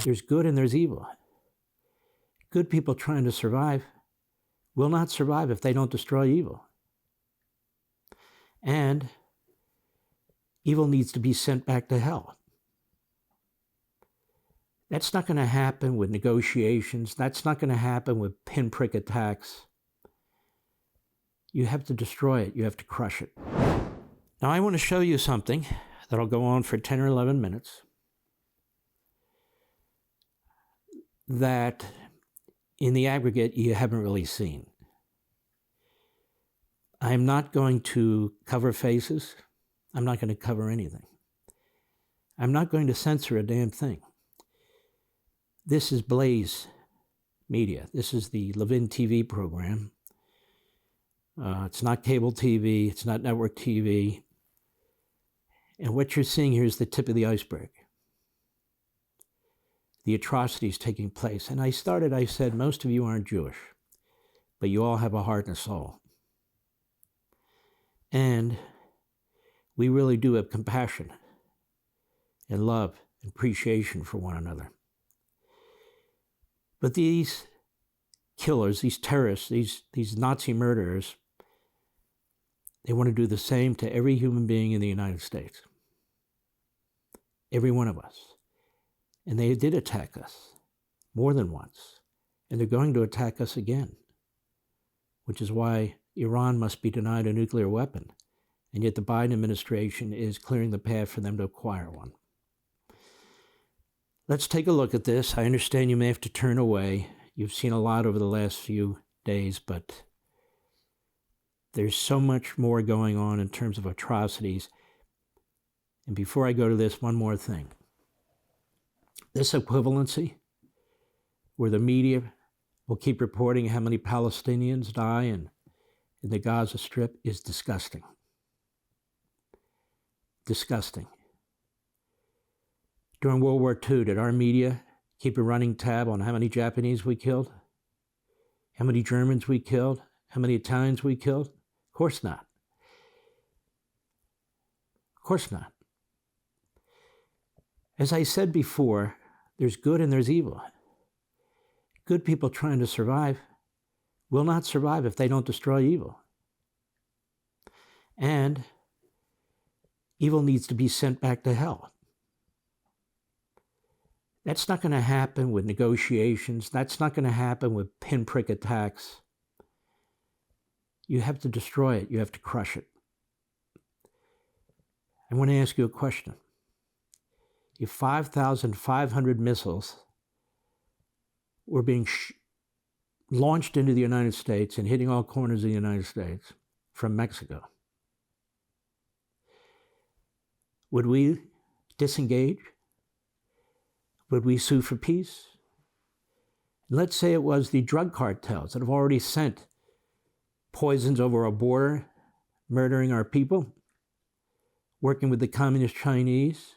There's good and there's evil. Good people trying to survive will not survive if they don't destroy evil. And evil needs to be sent back to hell. That's not going to happen with negotiations. That's not going to happen with pinprick attacks. You have to destroy it. You have to crush it. Now, I want to show you something that'll go on for 10 or 11 minutes that in the aggregate you haven't really seen. I'm not going to cover faces. I'm not going to cover anything. I'm not going to censor a damn thing. This is Blaze Media. This is the Levin TV program. It's not cable TV. It's not network TV. And what you're seeing here is the tip of the iceberg. The atrocities taking place. And I said, most of you aren't Jewish, but you all have a heart and a soul. And we really do have compassion and love and appreciation for one another. But these killers, these terrorists, these Nazi murderers, they want to do the same to every human being in the United States. Every one of us. And they did attack us more than once. And they're going to attack us again, which is why Iran must be denied a nuclear weapon. And yet the Biden administration is clearing the path for them to acquire one. Let's take a look at this. I understand you may have to turn away. You've seen a lot over the last few days, but there's so much more going on in terms of atrocities. And before I go to this, one more thing. This equivalency, where the media will keep reporting how many Palestinians die in the Gaza Strip, is disgusting. Disgusting. During World War II, did our media keep a running tab on how many Japanese we killed? How many Germans we killed? How many Italians we killed? Of course not. Of course not. As I said before, there's good and there's evil. Good people trying to survive will not survive if they don't destroy evil. And evil needs to be sent back to hell. That's not going to happen with negotiations. That's not going to happen with pinprick attacks. You have to destroy it. You have to crush it. I want to ask you a question. If 5,500 missiles were being launched into the United States and hitting all corners of the United States from Mexico, would we disengage? Would we sue for peace? Let's say it was the drug cartels that have already sent poisons over our border, murdering our people, working with the communist Chinese.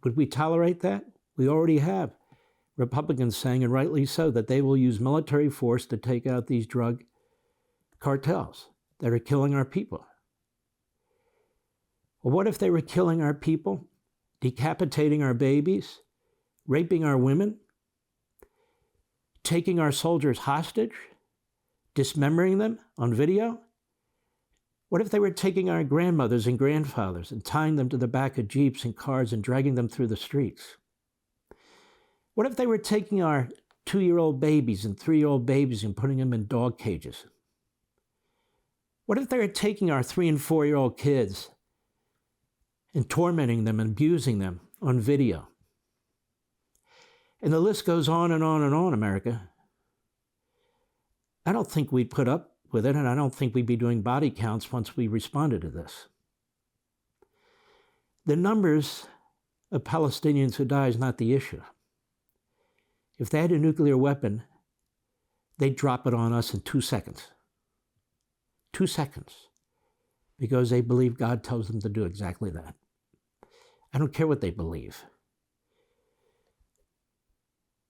Would we tolerate that? We already have Republicans saying, and rightly so, that they will use military force to take out these drug cartels that are killing our people. Well, what if they were killing our people, decapitating our babies, raping our women, taking our soldiers hostage, dismembering them on video? What if they were taking our grandmothers and grandfathers and tying them to the back of Jeeps and cars and dragging them through the streets? What if they were taking our 2-year-old babies and 3-year-old babies and putting them in dog cages? What if they were taking our 3- and 4-year-old kids and tormenting them and abusing them on video? And the list goes on and on and on, America. I don't think we'd put up with it, and I don't think we'd be doing body counts once we responded to this. The numbers of Palestinians who die is not the issue. If they had a nuclear weapon, they'd drop it on us in 2 seconds. 2 seconds. Because they believe God tells them to do exactly that. I don't care what they believe.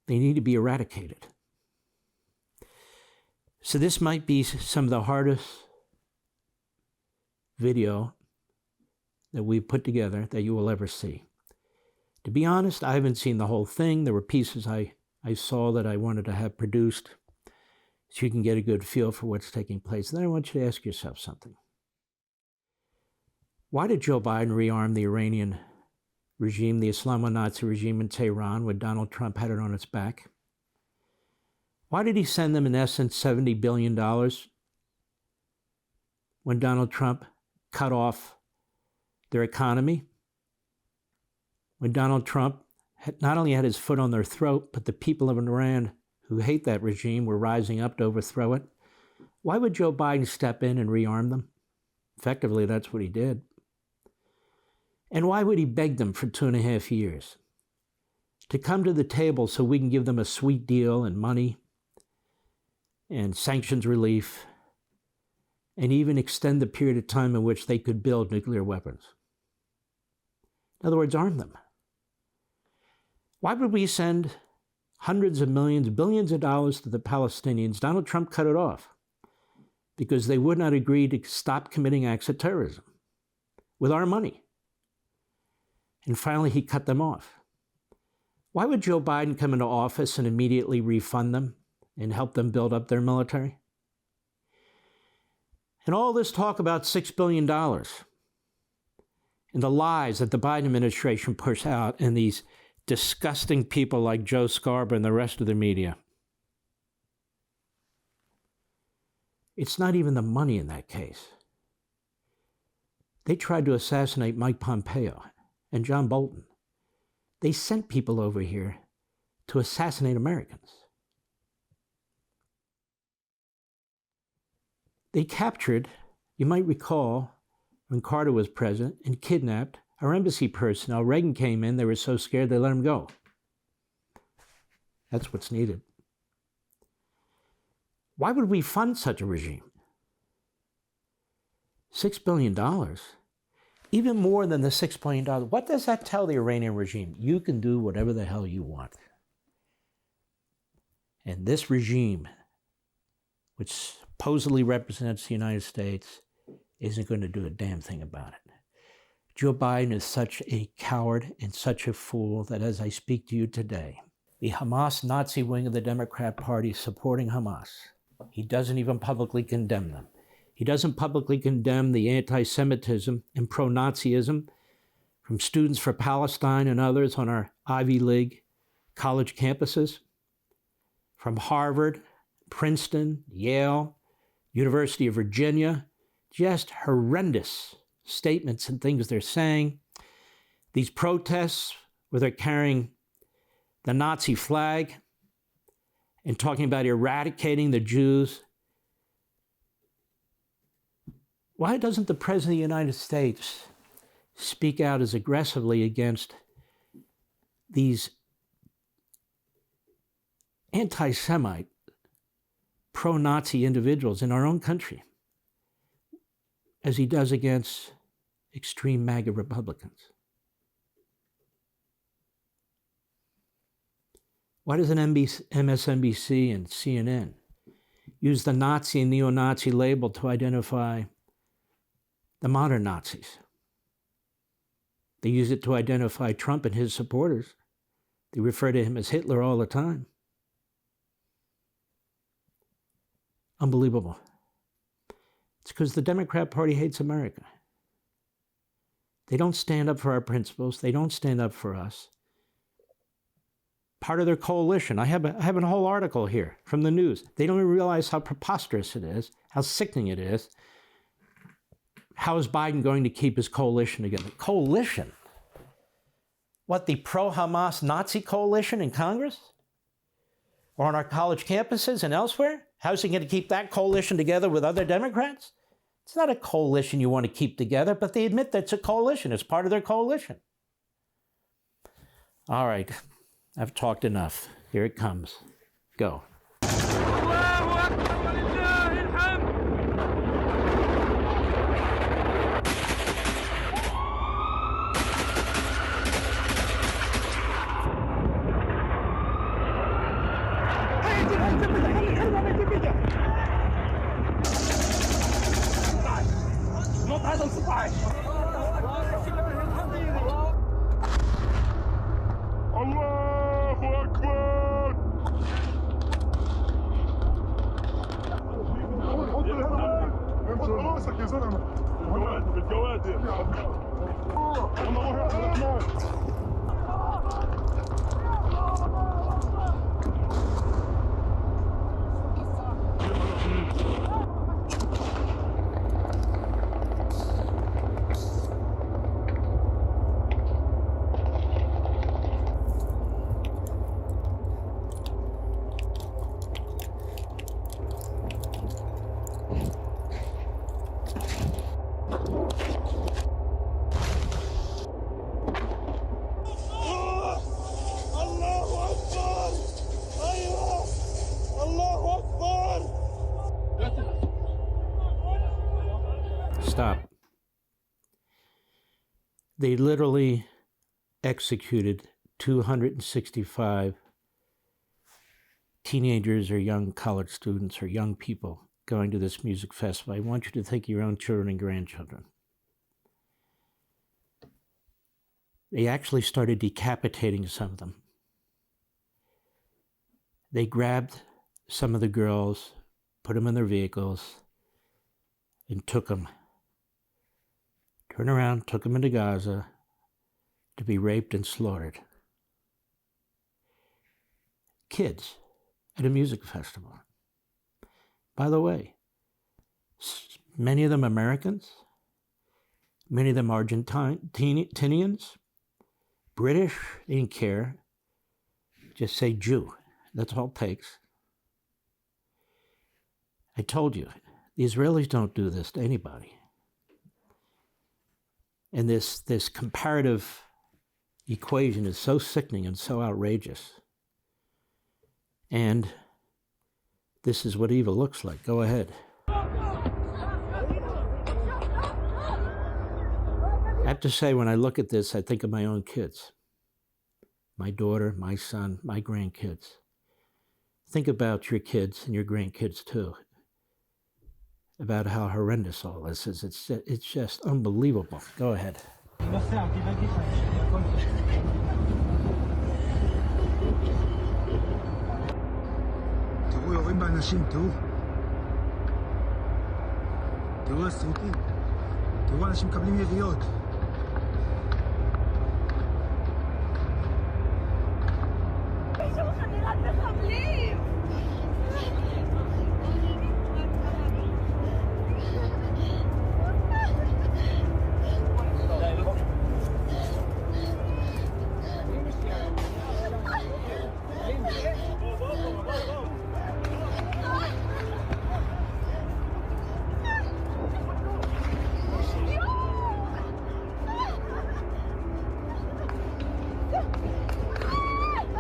They need to be eradicated. So this might be some of the hardest video that we've put together that you will ever see. To be honest, I haven't seen the whole thing. There were pieces I saw that I wanted to have produced so you can get a good feel for what's taking place. And then I want you to ask yourself something. Why did Joe Biden rearm the Iranian regime, the Islamo-Nazi regime in Tehran, when Donald Trump had it on its back? Why did he send them, in essence, $70 billion when Donald Trump cut off their economy? When Donald Trump not only had his foot on their throat, but the people of Iran who hate that regime were rising up to overthrow it. Why would Joe Biden step in and rearm them? Effectively, that's what he did. And why would he beg them for 2.5 years to come to the table so we can give them a sweet deal and money and sanctions relief and even extend the period of time in which they could build nuclear weapons? In other words, arm them. Why would we send hundreds of millions, billions of dollars to the Palestinians? Donald Trump cut it off because they would not agree to stop committing acts of terrorism with our money. And finally, he cut them off. Why would Joe Biden come into office and immediately refund them and help them build up their military? And all this talk about $6 billion and the lies that the Biden administration pushed out and these disgusting people like Joe Scarborough and the rest of the media. It's not even the money in that case. They tried to assassinate Mike Pompeo and John Bolton. They sent people over here to assassinate Americans. They captured, you might recall, when Carter was president, and kidnapped our embassy personnel. Reagan came in, they were so scared they let him go. That's what's needed. Why would we fund such a regime? $6 billion? Even more than the $6 billion. What does that tell the Iranian regime? You can do whatever the hell you want. And this regime, which supposedly represents the United States, isn't going to do a damn thing about it. Joe Biden is such a coward and such a fool that as I speak to you today, the Hamas Nazi wing of the Democrat Party is supporting Hamas. He doesn't even publicly condemn them. He doesn't publicly condemn the anti-Semitism and pro-Nazism from Students for Palestine and others on our Ivy League college campuses, from Harvard, Princeton, Yale, University of Virginia. Just horrendous statements and things they're saying. These protests where they're carrying the Nazi flag and talking about eradicating the Jews. Why doesn't the President of the United States speak out as aggressively against these anti-Semite, pro-Nazi individuals in our own country, as he does against extreme MAGA Republicans? Why doesn't MSNBC and CNN use the Nazi and neo-Nazi label to identify the modern Nazis? They use it to identify Trump and his supporters. They refer to him as Hitler all the time. Unbelievable. It's because the Democrat Party hates America. They don't stand up for our principles. They don't stand up for us. Part of their coalition, I have a whole article here from the news. They don't even realize how preposterous it is, how sickening it is. How is Biden going to keep his coalition together? Coalition? What, the pro-Hamas Nazi coalition in Congress? Or on our college campuses and elsewhere? How's he going to keep that coalition together with other Democrats? It's not a coalition you want to keep together, but they admit that's a coalition. It's part of their coalition. All right, I've talked enough. Here it comes. Go. stop. They literally executed 265 teenagers or young college students or young people going to this music festival. I want you to think of your own children and grandchildren. They actually started decapitating some of them. They grabbed some of the girls, put them in their vehicles, and took them. Turned around, took them into Gaza to be raped and slaughtered. Kids at a music festival. By the way, many of them Americans, many of them Argentinians, British, they didn't care. Just say Jew. That's all it takes. I told you, the Israelis don't do this to anybody. And this comparative equation is so sickening and so outrageous. And this is what evil looks like. Go ahead. I have to say, when I look at this, I think of my own kids. My daughter, my son, my grandkids. Think about your kids and your grandkids too. About how horrendous all this is. It's just unbelievable. Go ahead. תראו, יורים באנשים, תראו הסרוטים, תראו אנשים מקבלים יריות. מישהו חדירת מחבלים!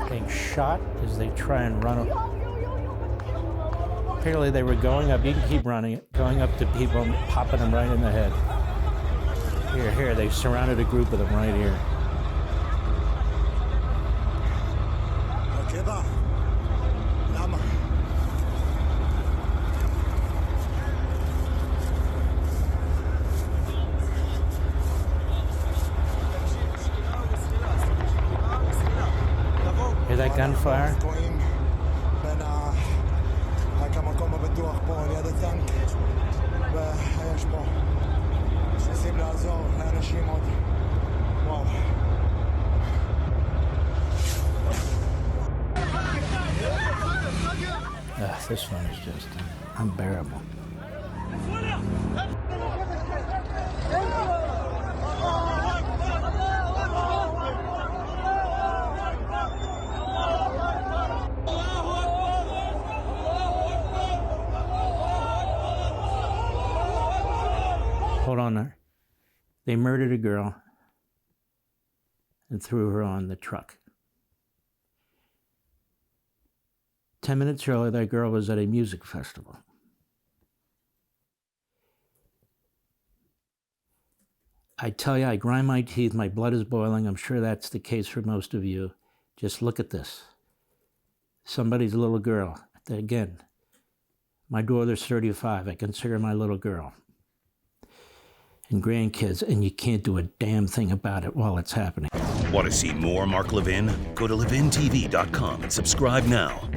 Being shot as they try and run. Apparently they were going up. You can keep running, going up to people, popping them right in the head. Here, they surrounded a group of them right here. Hear that gunfire? This one is just unbearable. Hold on there. They murdered a girl and threw her on the truck. 10 minutes earlier, that girl was at a music festival. I tell you, I grind my teeth, my blood is boiling. I'm sure that's the case for most of you. Just look at this. Somebody's little girl. Again, my daughter's 35. I consider my little girl. And grandkids, and you can't do a damn thing about it while it's happening. Want to see more Mark Levin? Go to levintv.com and subscribe now.